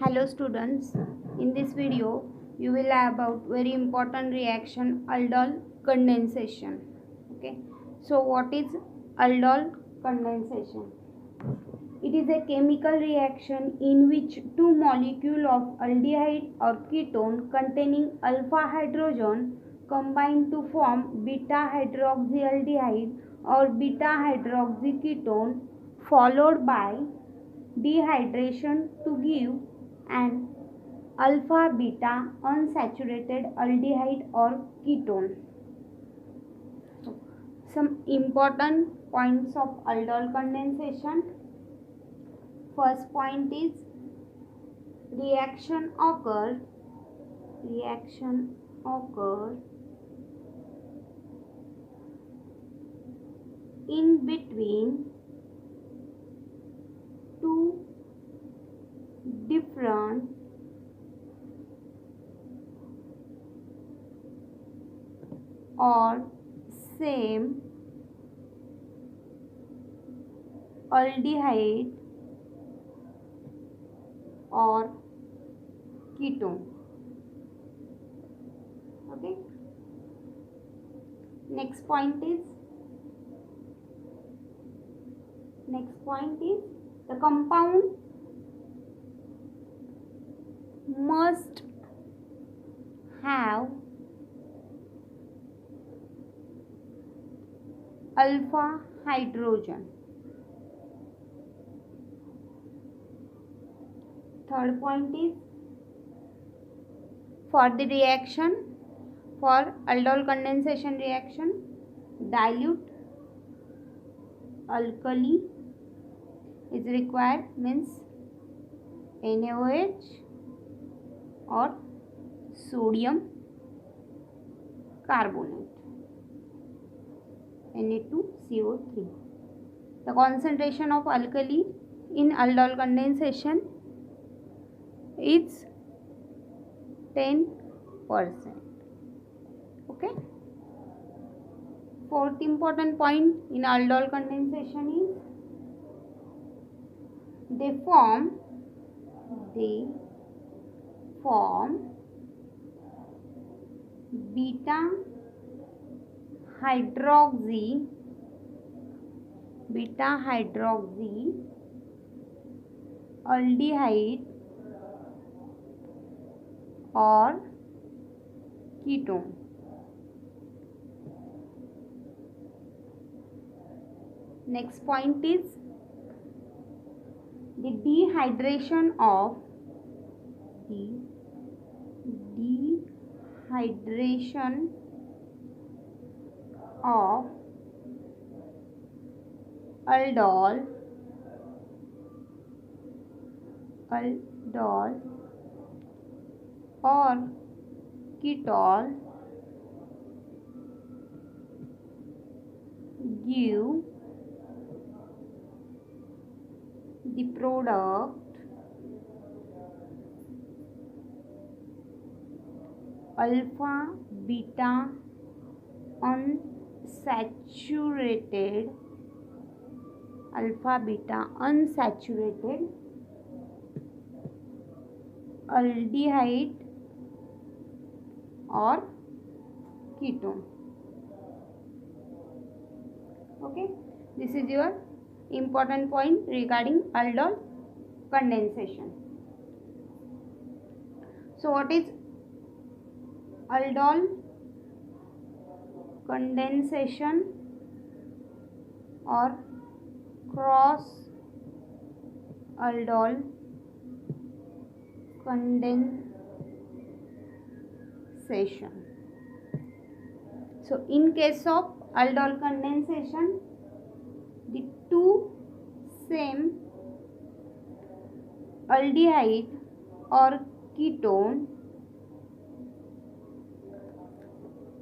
Hello students, in this video you will learn about very important reaction aldol condensation. Okay, so what is aldol condensation? It is a chemical reaction in which two molecules of aldehyde or ketone containing alpha hydrogen combine to form beta hydroxyaldehyde or beta hydroxyketone, followed by dehydration to give an alpha beta unsaturated aldehyde or ketone. So, some important points of aldol condensation. First point is reaction occur in between two different or same aldehyde or ketone. Okay, next point is the compound must have alpha hydrogen. Third point is for the reaction, for aldol condensation reaction, dilute alkali is required, means NaOH or sodium carbonate, Na2CO3. The concentration of alkali in aldol condensation is 10%. Okay. Fourth important point in aldol condensation is they form beta hydroxy aldehyde or ketone. Next point is the dehydration of aldol or ketol give the product alpha beta unsaturated aldehyde or ketone. Okay, this is your important point regarding aldol condensation. So what is aldol condensation or cross aldol condensation? So in case of aldol condensation, the two same aldehyde or ketone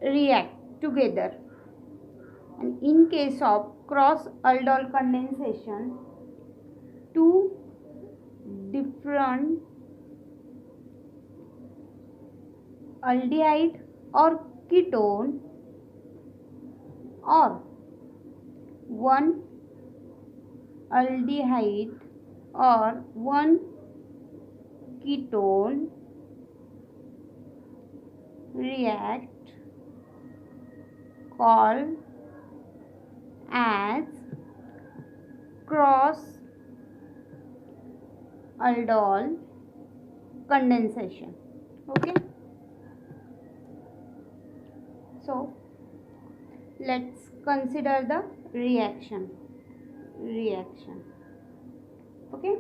react together, and in case of cross aldol condensation, two different aldehyde or ketone or one aldehyde or one ketone react called as cross aldol condensation. Okay, so let's consider the reaction. Okay,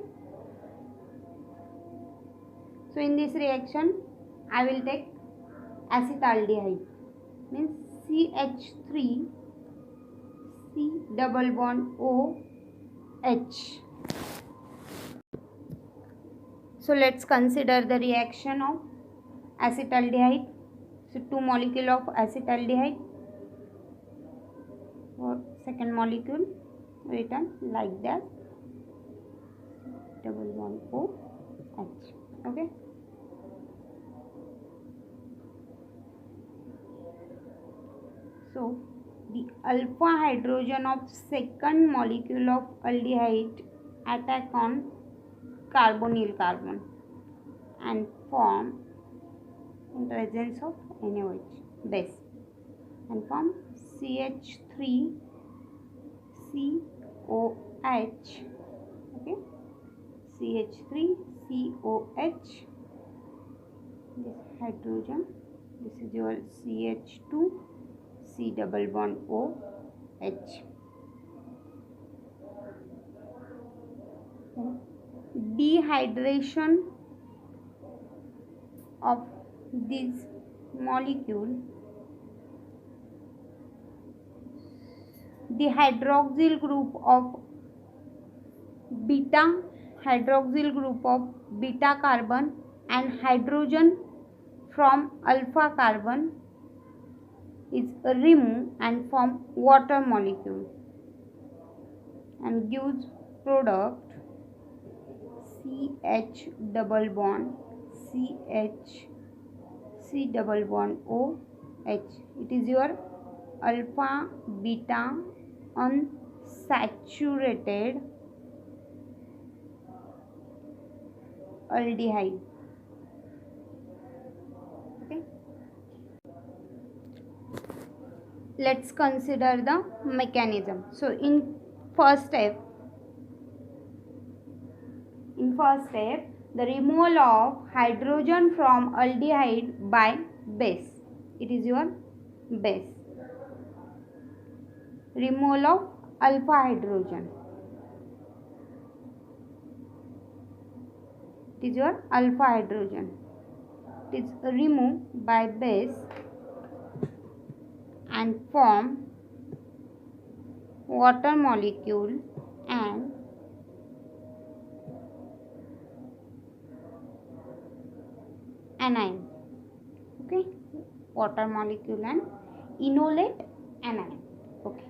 so in this reaction I will take acetaldehyde, means CH3 C double bond OH. So let's consider the reaction of acetaldehyde. So 2 molecule of acetaldehyde, or second molecule written like that, double bond OH. Okay, so the alpha hydrogen of second molecule of aldehyde attack on carbonyl carbon and form in presence of NaOH base and form CH3 COH. Okay, CH3 COH, this hydrogen, this is your CH2 C double bond OH. Dehydration of this molecule, the hydroxyl group of beta carbon and hydrogen from alpha carbon is removed and form water molecule and gives product CH double bond CH C double bond OH. It is your alpha beta unsaturated aldehyde. Okay, let's consider the mechanism. So in first step, the removal of hydrogen from aldehyde by base. It is your base. Removal of alpha hydrogen. It is your alpha hydrogen. It is removed by base and form water molecule and anion. Okay, water molecule and enolate anion. Okay,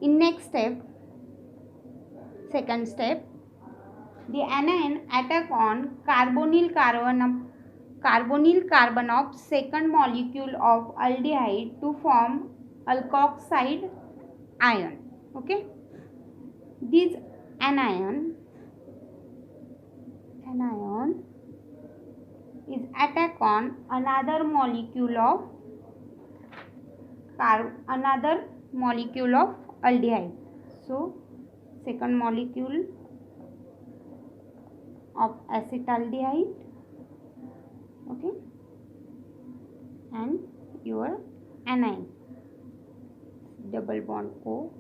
in next step, second step, the anion attack on carbonyl carbon of second molecule of aldehyde to form alkoxide ion. Okay, this anion is attack on another molecule of aldehyde. So second molecule of acetaldehyde, okay, and your anion double bond OH.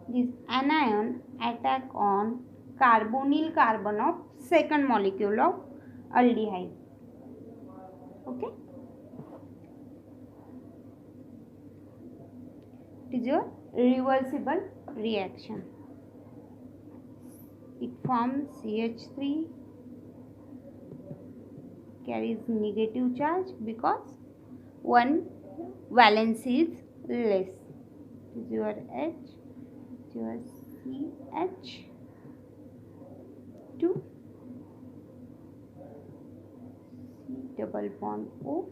This anion attack on carbonyl carbon of second molecule of aldehyde. Okay, it is your reversible reaction. It forms CH3, carries negative charge because one valence is less. It is your H, your CH2 C double bond OH.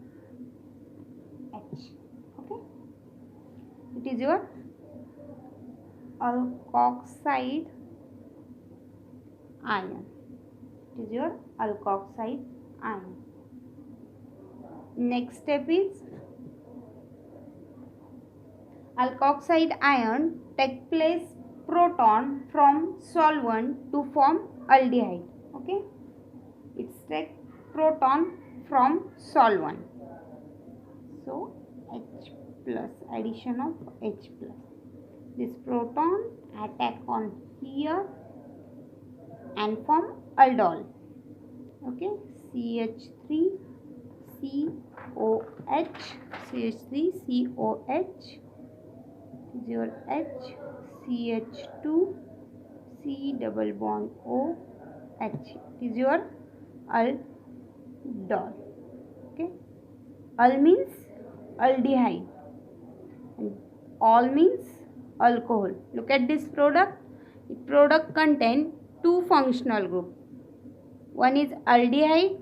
Okay, it is your alkoxide ion. It is your alkoxide ion. Next step is alkoxide ion take place proton from solvent to form aldehyde. Okay, it's take proton from solvent. So H plus, addition of H plus. This proton attack on here and form aldol. Okay, CH3 COH, CH3 COH is your H, CH2 C double bond O H. It is your aldol. Okay, al means aldehyde and all means alcohol. Look at this product. The product contain two functional group. One is aldehyde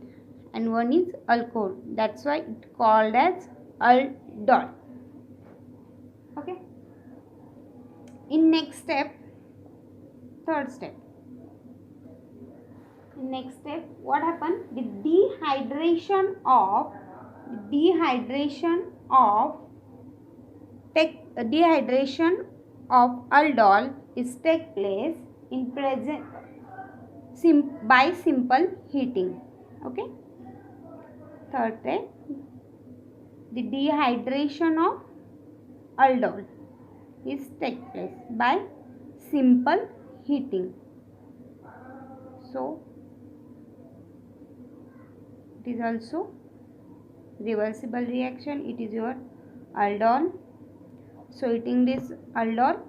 and one is alcohol. That's why it called as aldol. Okay. In next step, third step. In next step, what happened? The dehydration of aldol is take place in present by simple heating. Okay. Third step, the dehydration of aldol is take place by simple heating. So it is also reversible reaction. It is your aldol. So eating this aldol,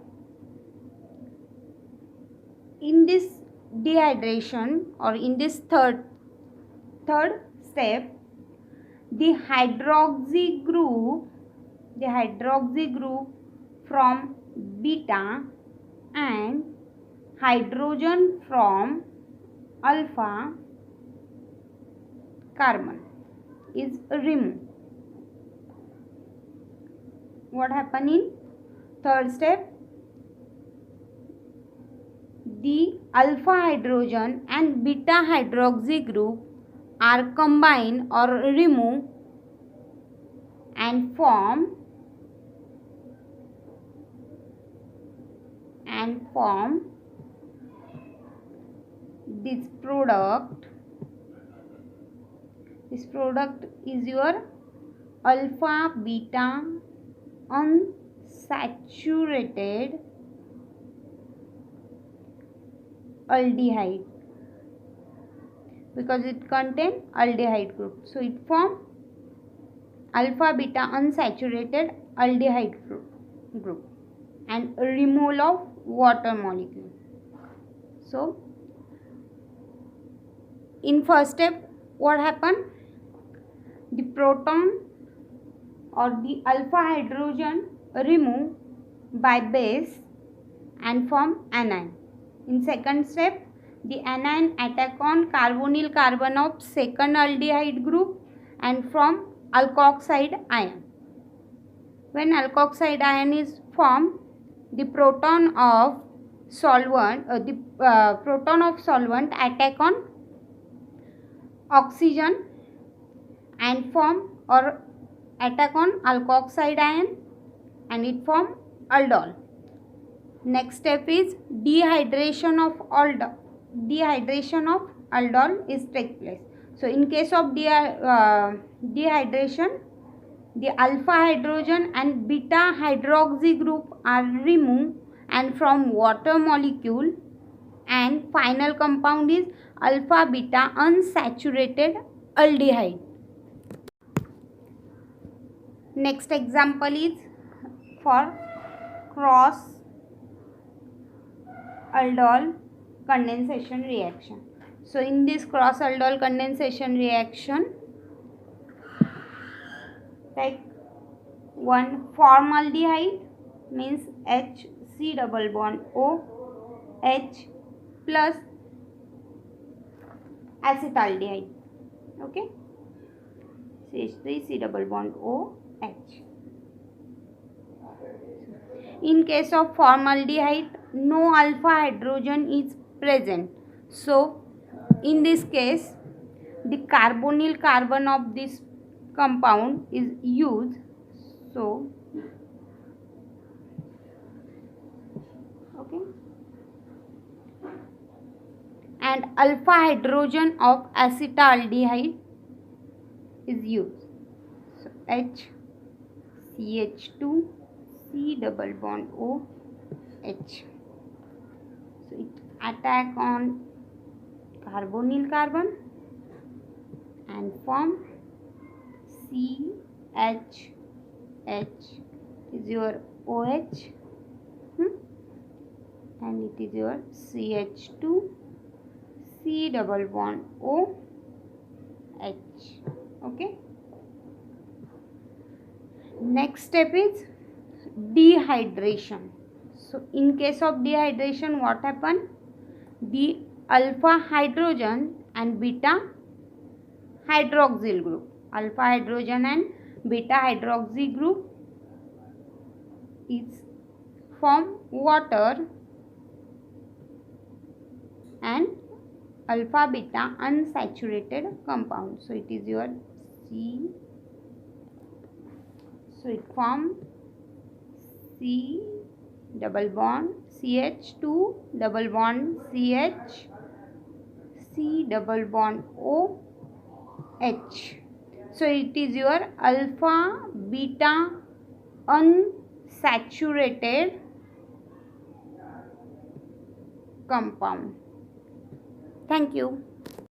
in this dehydration or in this third step, the hydroxy group from beta and hydrogen from alpha carbon is removed. What happened in third step? The alpha hydrogen and beta hydroxy group are combined or removed and form this product. This product is your alpha beta unsaturated aldehyde, because it contains aldehyde group. So it forms alpha beta unsaturated aldehyde group and removal of water molecule. So in first step, what happened? The proton or the alpha hydrogen removed by base and form anion. In second step, the anion attack on carbonyl carbon of second aldehyde group and form alkoxide ion. When alkoxide ion is formed, the proton of solvent attack on oxygen and form or attack on alkoxide ion and it form aldol. Next step is dehydration of aldol. Dehydration of aldol is take place. So in case of dehydration, the alpha hydrogen and beta hydroxy group are removed and from water molecule, and final compound is alpha beta unsaturated aldehyde. Next example is for cross aldol condensation reaction. So in this cross aldol condensation reaction, take one formaldehyde means HC double bond O H plus acetaldehyde. Okay, CH3 C double bond O H. In case of formaldehyde, no alpha hydrogen is present. So in this case the carbonyl carbon of this compound is used. So okay, and alpha hydrogen of acetaldehyde is used. So H CH2 C double bond O H. So it attack on carbonyl carbon and form CH is your OH, and it is your CH2 C double bond O H. Okay. Next step is dehydration. So in case of dehydration, what happen? The alpha hydrogen and beta hydroxyl group, alpha hydrogen and beta hydroxy group is form water and alpha beta unsaturated compound. So it is your C. So it form C double bond CH2 double bond CH C double bond O H. So it is your alpha beta unsaturated compound. Thank you.